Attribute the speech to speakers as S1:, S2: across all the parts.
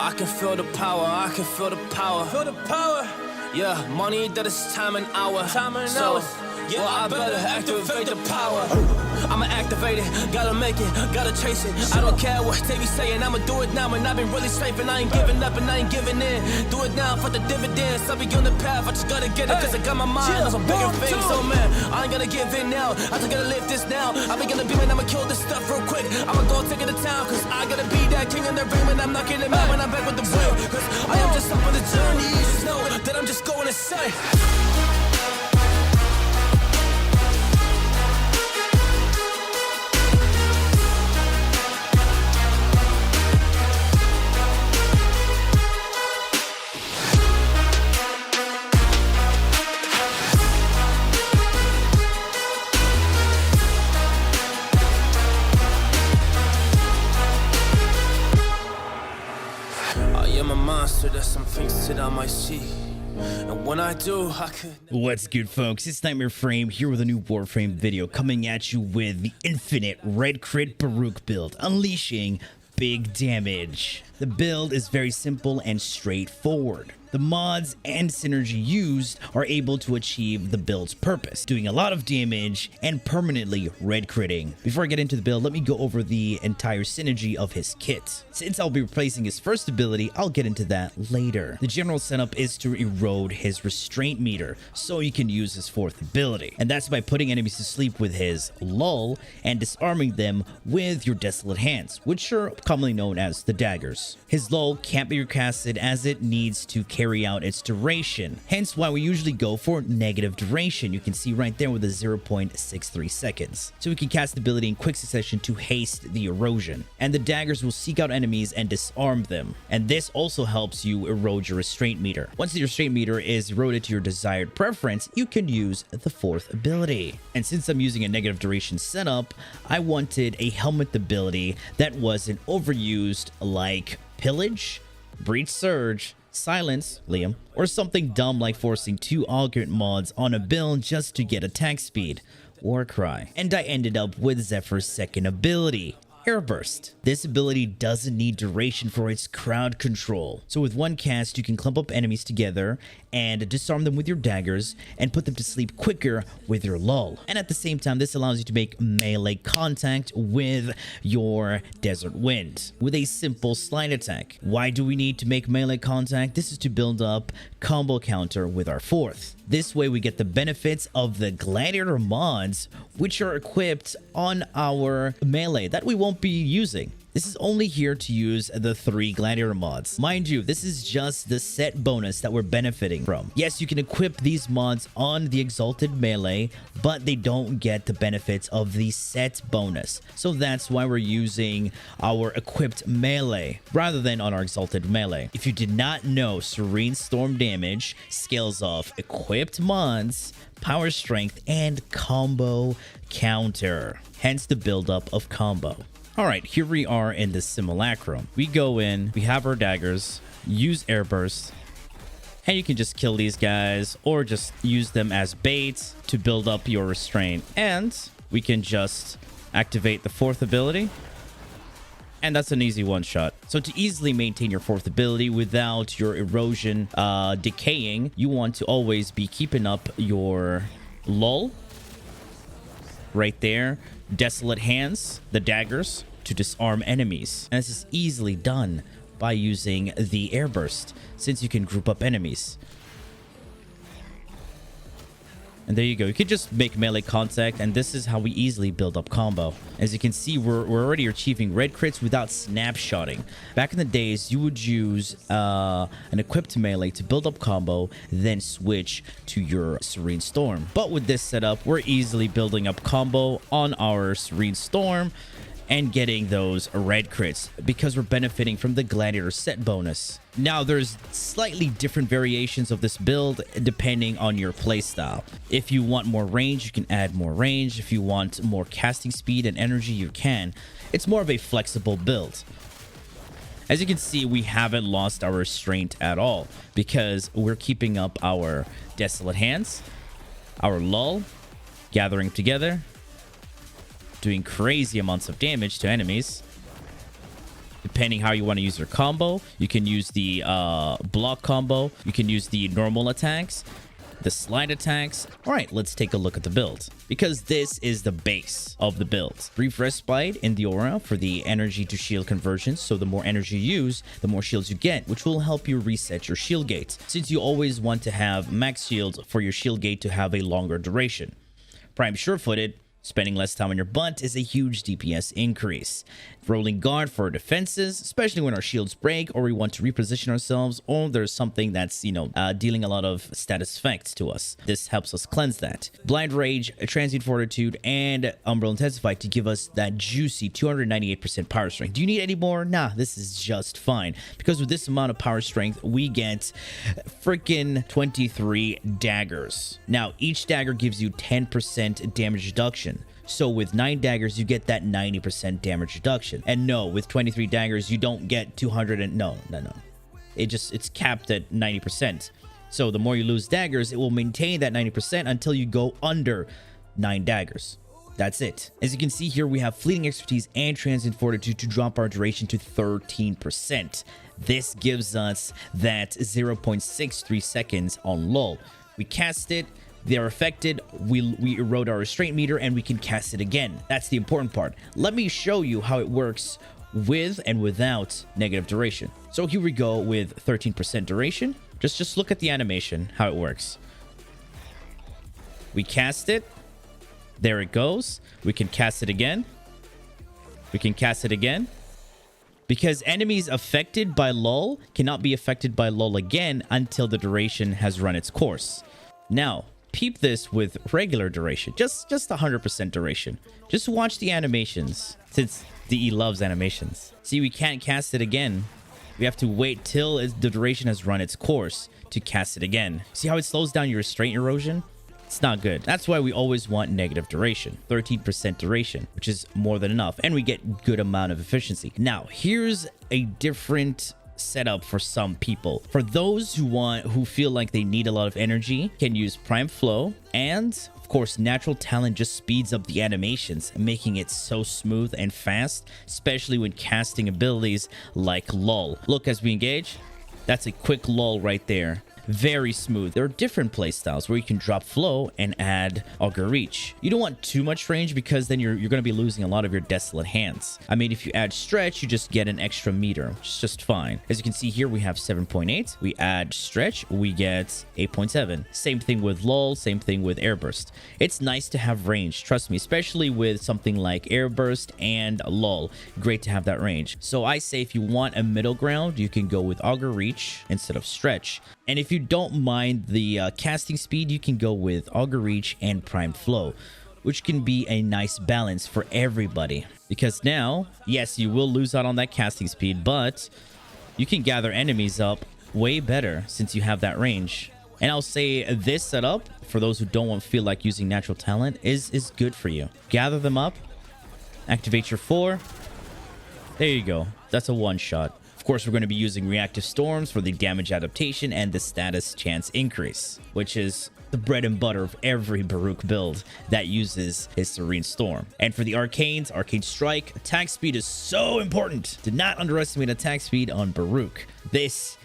S1: I can feel the power, I can feel the power. Feel the power. Yeah, money that is time and hour. Time and hour. Yeah, well, I better activate the power. I'ma activate it, gotta make it, gotta chase it. I don't care what they be saying, I'ma do it now. And I've been really saving, I ain't giving up and I ain't giving in. Do it now for the dividends, I'll be on the path, I just gotta get it. Cause I got my mind on some bigger things. So man, I ain't gonna give in now, I just gotta live this now. I be gonna be man, I'ma kill this stuff real quick. I'ma go take it to town, cause I gotta be that king in the ring. When I'm knocking it out, when I'm back with the real. Cause I am just up on the journey, you just know that I'm just going insane. There's some things that I might see, and when I do, I could.
S2: What's good, folks? It's Nightmare Frame here with a new Warframe video coming at you with the infinite red crit Baruuk build, unleashing big damage. The build is very simple and straightforward. The mods and synergy used are able to achieve the build's purpose, doing a lot of damage and permanently red critting. Before I get into the build, let me go over the entire synergy of his kit. Since I'll be replacing his first ability, I'll get into that later. The general setup is to erode his restraint meter, so you can use his fourth ability. And that's by putting enemies to sleep with his lull and disarming them with your desolate hands, which are commonly known as the daggers. His lull can't be recasted as it needs to carry out its duration, hence why we usually go for negative duration. You can see right there with a 0.63 seconds. So we can cast the ability in quick succession to haste the erosion, and the daggers will seek out enemies and disarm them, and this also helps you erode your restraint meter. Once the restraint meter is eroded to your desired preference, you can use the fourth ability. And since I'm using a negative duration setup, I wanted a helmet ability that wasn't overused, like Pillage, Breach Surge, Silence, Liam, or something dumb like forcing 2 augment mods on a build just to get attack speed, Warcry. And I ended up with Zephyr's second ability, Airburst. This ability doesn't need duration for its crowd control. So with one cast, you can clump up enemies together and disarm them with your daggers and put them to sleep quicker with your lull. And at the same time, this allows you to make melee contact with your Desert Wind with a simple slide attack. Why do we need to make melee contact? This is to build up combo counter with our fourth. This way we get the benefits of the gladiator mods, which are equipped on our melee that we won't be using. This is only here to use the 3 gladiator mods. Mind you, this is just the set bonus that we're benefiting from. Yes, you can equip these mods on the exalted melee, but they don't get the benefits of the set bonus. So that's why we're using our equipped melee rather than on our exalted melee. If you did not know, Serene Storm damage scales off equipped mods, power strength, and combo counter. Hence the buildup of combo. Alright, here we are in the simulacrum. We go in, we have our daggers, use Airburst, and you can just kill these guys or just use them as bait to build up your restraint. And we can just activate the fourth ability, and that's an easy one shot. So to easily maintain your fourth ability without your erosion decaying, you want to always be keeping up your lull right there, desolate hands, the daggers, to disarm enemies. And this is easily done by using the Airburst, since you can group up enemies. And there you go. You can just make melee contact, and this is how we easily build up combo. As you can see, we're already achieving red crits without snapshotting. Back in the days, you would use an equipped melee to build up combo, then switch to your Serene Storm. But with this setup, we're easily building up combo on our Serene Storm and getting those red crits because we're benefiting from the gladiator set bonus. Now, there's slightly different variations of this build depending on your playstyle. If you want more range, you can add more range. If you want more casting speed and energy, you can. It's more of a flexible build. As you can see, we haven't lost our restraint at all because we're keeping up our desolate hands, our lull, gathering together, doing crazy amounts of damage to enemies. depending how you want to use your combo. You can use the block combo. You can use the normal attacks, the slide attacks. All right, let's take a look at the build, because this is the base of the build. Brief respite in the aura for the energy to shield conversion. So the more energy you use, the more shields you get, which will help you reset your shield gate, since you always want to have max shield for your shield gate to have a longer duration. Prime sure-footed, spending less time on your butt is a huge DPS increase. Rolling guard for our defenses, especially when our shields break or we want to reposition ourselves, or there's something that's, dealing a lot of status effects to us. This helps us cleanse that. Blind Rage, Transient Fortitude, and Umbral Intensify to give us that juicy 298% power strength. Do you need any more? Nah, this is just fine. Because with this amount of power strength, we get freaking 23 daggers. Now, each dagger gives you 10% damage reduction. So with 9 daggers, you get that 90% damage reduction. And no, with 23 daggers, you don't get 200 and no. It's capped at 90%. So the more you lose daggers, it will maintain that 90% until you go under 9 daggers. That's it. As you can see here, we have Fleeting Expertise and Transient Fortitude to drop our duration to 13%. This gives us that 0.63 seconds on lull. We cast it. They're affected, we erode our restraint meter, and we can cast it again. That's the important part. Let me show you how it works with and without negative duration. So here we go with 13% duration. Just look at the animation, how it works. We cast it. There it goes. We can cast it again. We can cast it again. Because enemies affected by lull cannot be affected by lull again until the duration has run its course. Now, peep this with regular duration, just 100% duration. Just watch the animations, since DE loves animations. See, we can't cast it again. We have to wait till the duration has run its course to cast it again. See how it slows down your restraint erosion? It's not good. That's why we always want negative duration, 13% duration, which is more than enough, and we get good amount of efficiency. Now, here's a different setup for some people. For those who feel like they need a lot of energy, can use Prime Flow, and of course Natural Talent just speeds up the animations, making it so smooth and fast, especially when casting abilities like lull. Look, as we engage, that's a quick lull right there. Very smooth. There are different playstyles where you can drop flow and add auger reach. You don't want too much range, because then you're going to be losing a lot of your desolate hands. I mean, if you add stretch, you just get an extra meter, which is just fine. As you can see here, we have 7.8. We add stretch, we get 8.7. Same thing with lull, same thing with air burst. It's nice to have range, trust me, especially with something like air burst and lull. Great to have that range. So I say if you want a middle ground, you can go with auger reach instead of stretch. And if you don't mind the casting speed, you can go with auger reach and prime flow, which can be a nice balance for everybody. Because now, yes, you will lose out on that casting speed, but you can gather enemies up way better since you have that range. And I'll say this setup, for those who don't feel like using natural talent, is good for you. Gather them up, activate your 4. There you go. That's a one-shot. Of course, we're going to be using reactive storms for the damage adaptation and the status chance increase, which is the bread and butter of every Baruuk build that uses his Serene Storm. And for the arcanes, Arcane Strike, attack speed is so important. Do not underestimate attack speed on Baruuk. This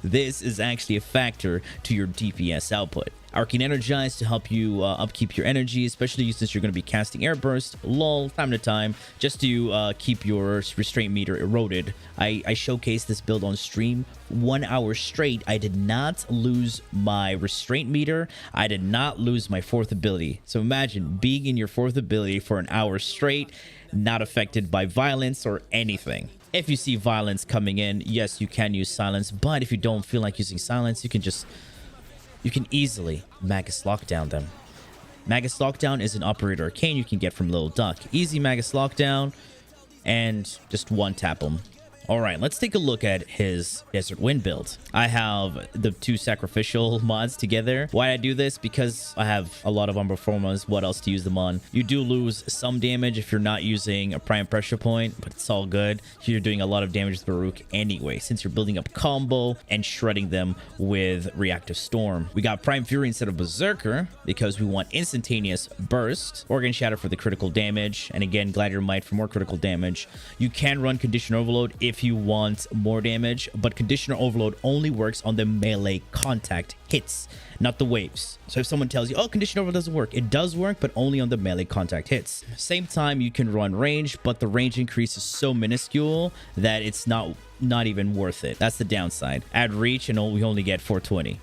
S2: is actually a factor to your DPS output. Arcane Energize to help you upkeep your energy, especially since you're going to be casting Air Burst, lull, time to time, just to keep your restraint meter eroded. I showcased this build on stream 1 hour straight. I did not lose my restraint meter. I did not lose my 4th ability. So imagine being in your 4th ability for an hour straight, not affected by violence or anything. If you see violence coming in, yes, you can use silence, but if you don't feel like using silence, you can easily Magus Lockdown them. Magus Lockdown is an operator arcane you can get from Little Duck. Easy Magus Lockdown, and just one tap them. All right, let's take a look at his Desert Wind build. I have the 2 sacrificial mods together. Why I do this? Because I have a lot of Warframes. What else to use them on? You do lose some damage if you're not using a prime pressure point, but it's all good. You're doing a lot of damage to Baruuk anyway, since you're building up combo and shredding them with Reactive Storm. We got Prime Fury instead of Berserker because we want instantaneous burst, Organ Shatter for the critical damage, and again, Gladiator Might for more critical damage. You can run Conditioner Overload if you want more damage, but Conditioner Overload only works on the melee contact hits, not the waves. So if someone tells you, oh, Conditioner Overload doesn't work, it does work, but only on the melee contact hits. Same time, you can run range, but the range increase is so minuscule that it's not even worth it. That's the downside. Add reach and we only get 420.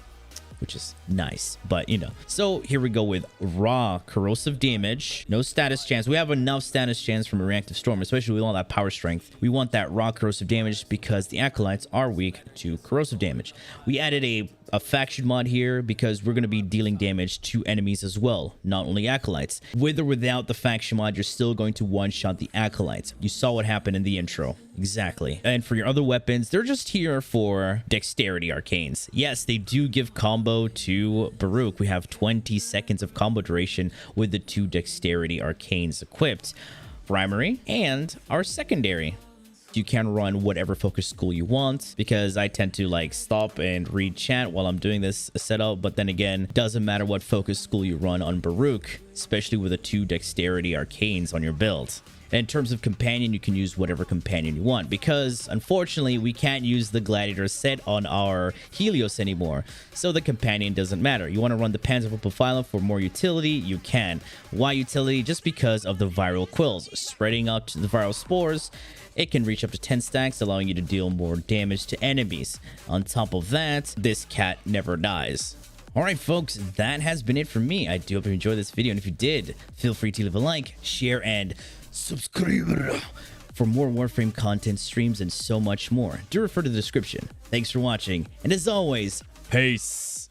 S2: Which is nice, but you know. So here we go with raw corrosive damage. No status chance. We have enough status chance from a reactive storm, especially with all that power strength. We want that raw corrosive damage because the acolytes are weak to corrosive damage. We added a faction mod here because we're going to be dealing damage to enemies as well, not only acolytes. With or without the faction mod, you're still going to one-shot the acolytes. You saw what happened in the intro. Exactly. And for your other weapons, they're just here for dexterity arcanes. Yes, they do give combo to Baruuk. We have 20 seconds of combo duration with the 2 dexterity arcanes equipped. Primary and our secondary. You can run whatever focus school you want, because I tend to like stop and read chat while I'm doing this setup. But then again, doesn't matter what focus school you run on Baruuk, especially with the 2 dexterity arcanes on your build. And in terms of companion, you can use whatever companion you want, because unfortunately we can't use the gladiator set on our Helios anymore, so the companion doesn't matter. You want to run the Panzer Phylum for more utility, you can. Why utility? Just because of the viral quills spreading out to the viral spores. It can reach up to 10 stacks, allowing you to deal more damage to enemies. On top of that, this cat never dies. Alright folks, that has been it for me. I do hope you enjoyed this video, and if you did, feel free to leave a like, share, and subscribe for more Warframe content, streams, and so much more. Do refer to the description. Thanks for watching, and as always, peace!